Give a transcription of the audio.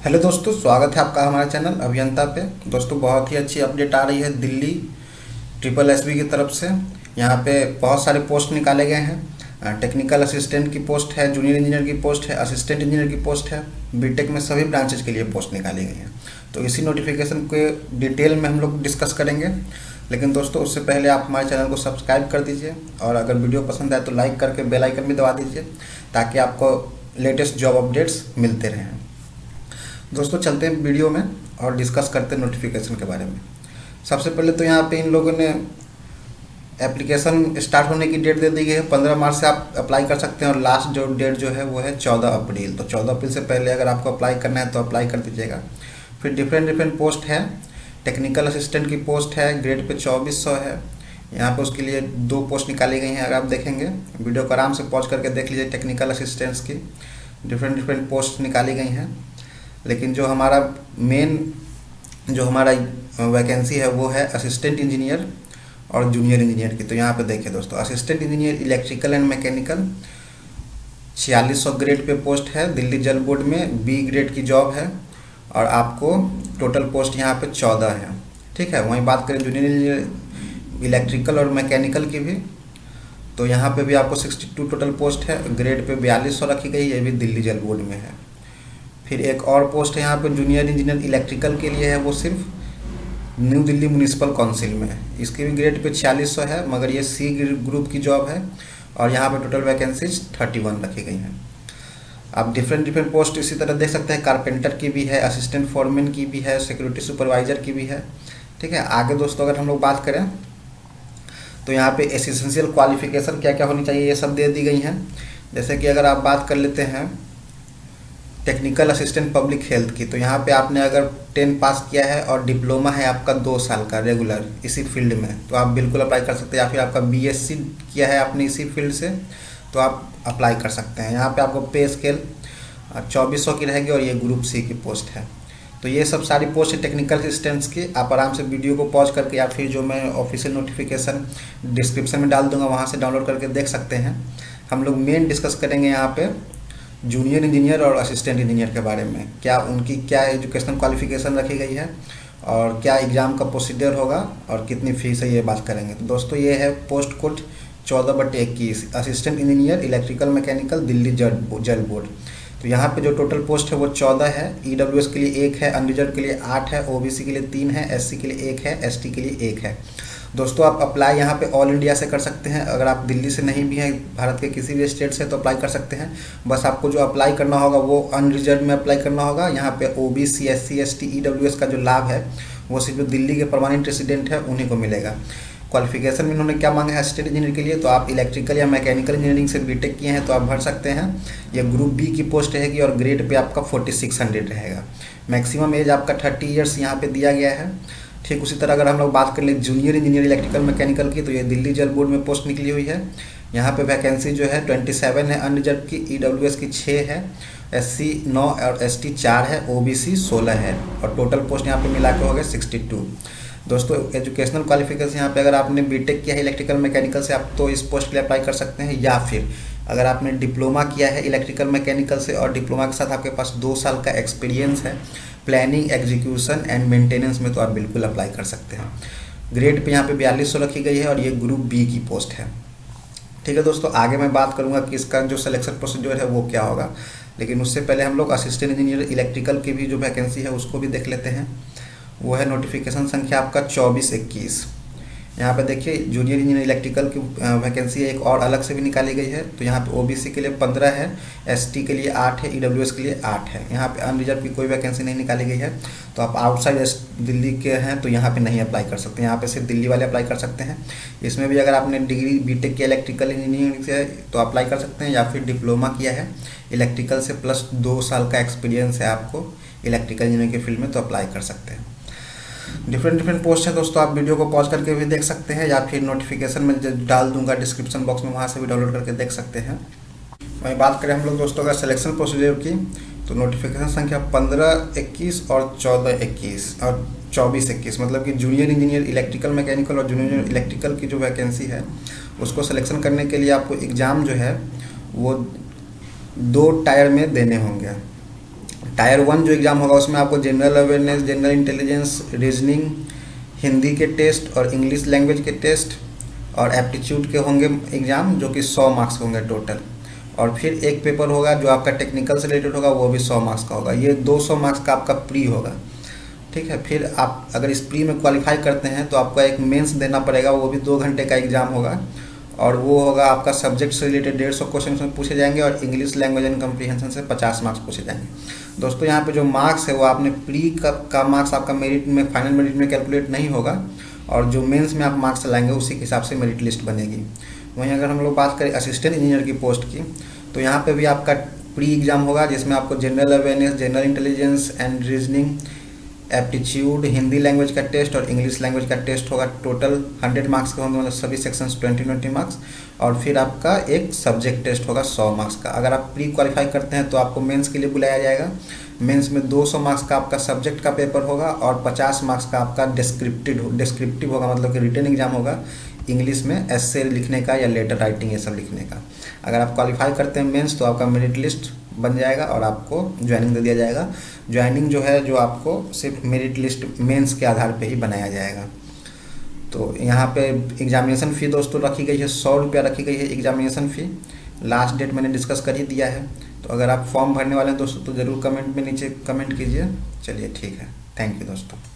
Hello दोस्तों, स्वागत है आपका हमारे चैनल अभियंता पे। दोस्तों, बहुत ही अच्छी अपडेट आ रही है दिल्ली ट्रिपल एसबी की तरफ से। यहाँ पे बहुत सारे पोस्ट निकाले गए हैं। टेक्निकल असिस्टेंट की पोस्ट है, जूनियर इंजीनियर की पोस्ट है, असिस्टेंट इंजीनियर की पोस्ट है। बीटेक में सभी ब्रांचेज के लिए पोस्ट निकाली गई हैं। तो इसी नोटिफिकेशन के डिटेल में हम लोग डिस्कस करेंगे। लेकिन दोस्तों, उससे पहले आप हमारे चैनल को सब्सक्राइब कर दीजिए और अगर वीडियो पसंद आए तो लाइक करके बेल आइकन भी दबा दीजिए ताकि आपको लेटेस्ट जॉब अपडेट्स मिलते रहें। दोस्तों, चलते हैं वीडियो में और डिस्कस करते हैं नोटिफिकेशन के बारे में। सबसे पहले तो यहाँ पे इन लोगों ने एप्लीकेशन स्टार्ट होने की डेट दे दी गई है। 15 मार्च से आप अप्लाई कर सकते हैं और लास्ट जो डेट जो है वो है 14 अप्रैल। तो 14 अप्रैल से पहले अगर आपको अप्लाई करना है तो अप्लाई कर दीजिएगा। फिर डिफरेंट पोस्ट है। टेक्निकल असिस्टेंट की पोस्ट है, ग्रेड पे 2400 है। यहाँ पे उसके लिए 2 पोस्ट निकाली गई हैं। अगर आप देखेंगे वीडियो को आराम से पॉज करके देख लीजिए। टेक्निकल असिस्टेंट्स की डिफरेंट पोस्ट निकाली गई हैं। लेकिन जो हमारा मेन जो हमारा वैकेंसी है वो है असिस्टेंट इंजीनियर और जूनियर इंजीनियर की। तो यहाँ पे देखिए दोस्तों, assistant engineer electrical and mechanical 4600 grade pay post है। दिल्ली जल बोर्ड में बी ग्रेड की जॉब है और आपको टोटल पोस्ट यहाँ पे 14 है। ठीक है। वहीं बात करें जूनियर इंजीनियर इलेक्ट्रिकल और मैकेनिकल की भी, तो यहाँ पे भी आपको 62 टोटल पोस्ट है। ग्रेड पे 4200 रखी गई, ये भी दिल्ली जल बोर्ड में है। फिर एक और पोस्ट है यहाँ पे जूनियर इंजीनियर इलेक्ट्रिकल के लिए है, वो सिर्फ न्यू दिल्ली म्यूनिसिपल काउंसिल में है। इसके भी ग्रेड पे 4600 है, मगर ये सी ग्रुप की जॉब है और यहाँ पे टोटल वैकेंसीज 31 रखी गई हैं। आप डिफरेंट पोस्ट इसी तरह देख सकते हैं। कारपेंटर की भी है, असिस्टेंट फॉरमैन की भी है, सिक्योरिटी सुपरवाइजर की भी है। ठीक है। आगे दोस्तों अगर हम लोग बात करें तो यहाँ पे एसेंशियल क्वालिफिकेशन क्या क्या होनी चाहिए ये सब दे दी गई हैं। जैसे कि अगर आप बात कर लेते हैं टेक्निकल असिस्टेंट पब्लिक हेल्थ की, तो यहाँ पे आपने अगर 10 पास किया है और डिप्लोमा है आपका 2 साल का रेगुलर इसी फील्ड में, तो आप बिल्कुल अप्लाई कर सकते हैं। या फिर आपका बीएससी किया है आपने इसी फील्ड से, तो आप अप्लाई कर सकते हैं। यहाँ पे आपको पे स्केल 2400 की रहेगी और ये ग्रुप सी की पोस्ट है। तो ये सब सारी पोस्ट है टेक्निकल असिस्टेंट्स की। आप आराम से वीडियो को पॉज करके या फिर जो मैं ऑफिशियल नोटिफिकेशन डिस्क्रिप्शन में डाल दूंगा वहाँ से डाउनलोड करके देख सकते हैं। हम लोग मेन डिस्कस करेंगे यहाँ पे जूनियर इंजीनियर और असिस्टेंट इंजीनियर के बारे में। क्या उनकी क्या एजुकेशनल क्वालिफिकेशन रखी गई है और क्या एग्ज़ाम का प्रोसीजर होगा और कितनी फीस है, ये बात करेंगे। तो दोस्तों, ये है post code 14/21 assistant engineer electrical mechanical Delhi जल बोर्ड। तो यहाँ पे जो टोटल पोस्ट है वो 14 है। ईडब्ल्यूएस के लिए 1 है, अनरिजर्व के लिए 8 है, ओबीसी के लिए 3 है, एससी के लिए 1 है, एसटी के लिए 1 है। दोस्तों, आप अप्लाई यहाँ पे ऑल इंडिया से कर सकते हैं। अगर आप दिल्ली से नहीं भी हैं, भारत के किसी भी स्टेट से, तो अप्लाई कर सकते हैं। बस आपको जो अप्लाई करना होगा वो अनरिजर्व में अप्लाई करना होगा। यहाँ पे ओबीसी, एससी, एसटी, ईडब्ल्यूएस का जो लाभ है वो सिर्फ दिल्ली के परमानेंट रेसिडेंट है उन्हीं को मिलेगा। क्वालिफिकेशन में इन्होंने क्या मांगा है असिस्टेंट इंजीनियर के लिए, तो आप इलेक्ट्रिकल या मैकेनिकल इंजीनियरिंग से बीटेक किए हैं तो आप भर सकते हैं। ये ग्रुप बी की पोस्ट रहेगी और ग्रेड पे आपका 4600 रहेगा। मैक्सिमम एज आपका 30 ईयर्स यहाँ पे दिया गया है। ठीक उसी तरह अगर हम लोग बात कर ले जूनियर इंजीनियर इलेक्ट्रिकल मैकेनिकल की, तो ये दिल्ली जल बोर्ड में पोस्ट निकली हुई है। यहाँ पे वैकेंसी जो है 27 है अनरिजर्व की, ईडब्ल्यूएस की 6 है, एससी 9 और एसटी 4 है, ओबीसी 16 है और टोटल पोस्ट यहाँ पे मिला के हो गए 62। दोस्तों, एजुकेशनल क्वालिफिकेशन यहाँ पे अगर आपने बीटेक किया है इलेक्ट्रिकल मैकेनिकल से, आप तो इस पोस्ट के लिए अप्लाई कर सकते हैं। या फिर अगर आपने डिप्लोमा किया है इलेक्ट्रिकल मैकेनिकल से और डिप्लोमा के साथ आपके पास 2 साल का एक्सपीरियंस है प्लानिंग, एग्जीक्यूशन एंड मेंटेनेंस में, तो आप बिल्कुल अप्लाई कर सकते हैं। ग्रेड पे यहाँ पे 4200 रखी गई है और ये ग्रुप बी की पोस्ट है। ठीक है दोस्तों, आगे मैं बात करूँगा कि इसका जो सिलेक्शन प्रोसीजर है वो क्या होगा। लेकिन उससे पहले हम लोग असिस्टेंट इंजीनियर इलेक्ट्रिकल की भी जो वैकेंसी है उसको भी देख लेते हैं। वो है नोटिफिकेशन संख्या आपका 2421। यहाँ पे देखिए जूनियर इंजीनियर इलेक्ट्रिकल की वैकेंसी एक और अलग से भी निकाली गई है। तो यहाँ पे ओबीसी के लिए 15 है, एसटी के लिए 8 है, ईडब्ल्यूएस के लिए 8 है। यहाँ पे अनरिजर्व की कोई वैकेंसी नहीं निकाली गई है। तो आप आउटसाइड दिल्ली के हैं तो यहाँ पे नहीं अप्लाई कर सकते। यहाँ पे सिर्फ दिल्ली वाले अप्लाई कर सकते हैं। इसमें भी अगर आपने डिग्री बीटेक किया इलेक्ट्रिकल इंजीनियरिंग से तो अप्लाई कर सकते हैं, या फिर डिप्लोमा किया है इलेक्ट्रिकल से प्लस 2 साल का एक्सपीरियंस है आपको इलेक्ट्रिकल इंजीनियरिंग के फील्ड में, तो अप्लाई कर सकते हैं। डिफरेंट पोस्ट है दोस्तों, आप वीडियो को पॉज करके भी देख सकते हैं या फिर नोटिफिकेशन में डाल दूंगा डिस्क्रिप्शन बॉक्स में, वहाँ से भी डाउनलोड करके देख सकते हैं। वहीं बात करें हम लोग दोस्तों अगर सिलेक्शन प्रोसीजर की, तो नोटिफिकेशन संख्या 1521 और 1421 और 2421, मतलब कि जूनियर इंजीनियर इलेक्ट्रिकल मैकेनिकल और जूनियर इलेक्ट्रिकल की जो वैकेंसी है उसको सिलेक्शन करने के लिए आपको एग्ज़ाम जो है वो 2 टायर में देने होंगे। टायर 1 जो एग्ज़ाम होगा उसमें आपको general awareness, general intelligence, reasoning, Hindi के टेस्ट और इंग्लिश लैंग्वेज के टेस्ट और एप्टीट्यूड के होंगे एग्ज़ाम, जो कि 100 मार्क्स होंगे टोटल। और फिर एक पेपर होगा जो आपका टेक्निकल से रिलेटेड होगा, वो भी 100 मार्क्स का होगा। ये 200 मार्क्स का आपका प्री होगा, ठीक है। फिर आप अगर इस प्री में क्वालिफाई करते हैं तो आपको एक मेंस देना पड़ेगा, वो भी 2 घंटे का एग्ज़ाम होगा। और वो होगा आपका सब्जेक्ट से रिलेटेड 150 क्वेश्चन उसमें पूछे जाएंगे और इंग्लिश लैंग्वेज एंड कम्प्रीहेंशन से 50 मार्क्स पूछे जाएंगे। दोस्तों यहाँ पे जो मार्क्स है वो आपने प्री का मार्क्स आपका मेरिट में, फाइनल मेरिट में कैलकुलेट नहीं होगा, और जो मेंस में आप मार्क्स लाएंगे उसी के हिसाब से मेरिट लिस्ट बनेगी। वहीं अगर हम लोग बात करें असिस्टेंट इंजीनियर की पोस्ट की, तो यहाँ पे भी आपका प्री एग्ज़ाम होगा जिसमें आपको general awareness, general intelligence and reasoning, aptitude, Hindi language का टेस्ट और इंग्लिश लैंग्वेज का टेस्ट होगा। टोटल 100 मार्क्स के होंगे, मतलब सभी सेक्शंस 20-20 मार्क्स। और फिर आपका एक सब्जेक्ट टेस्ट होगा 100 मार्क्स का। अगर आप प्री क्वालिफाई करते हैं तो आपको मेंस के लिए बुलाया जाएगा। मेंस में 200 मार्क्स का आपका सब्जेक्ट का पेपर होगा और 50 मार्क्स का आपका डिस्क्रिप्टिव होगा, मतलब कि रिटन एग्जाम होगा इंग्लिश में, एस्से लिखने का या लेटर राइटिंग ये सब लिखने का। अगर आप क्वालिफाई करते हैं मेंस तो आपका मेरिट लिस्ट बन जाएगा और आपको ज्वाइनिंग दे दिया जाएगा। ज्वाइनिंग जो है जो आपको सिर्फ मेरिट लिस्ट मेंस के आधार पे ही बनाया जाएगा। तो यहाँ पे एग्जामिनेशन फ़ी दोस्तों रखी गई है 100 रुपया रखी गई है एग्जामिनेशन फ़ी। लास्ट डेट मैंने डिस्कस कर ही दिया है। तो अगर आप फॉर्म भरने वाले हैं दोस्तों तो ज़रूर कमेंट में नीचे कमेंट कीजिए। चलिए ठीक है, थैंक यू दोस्तों।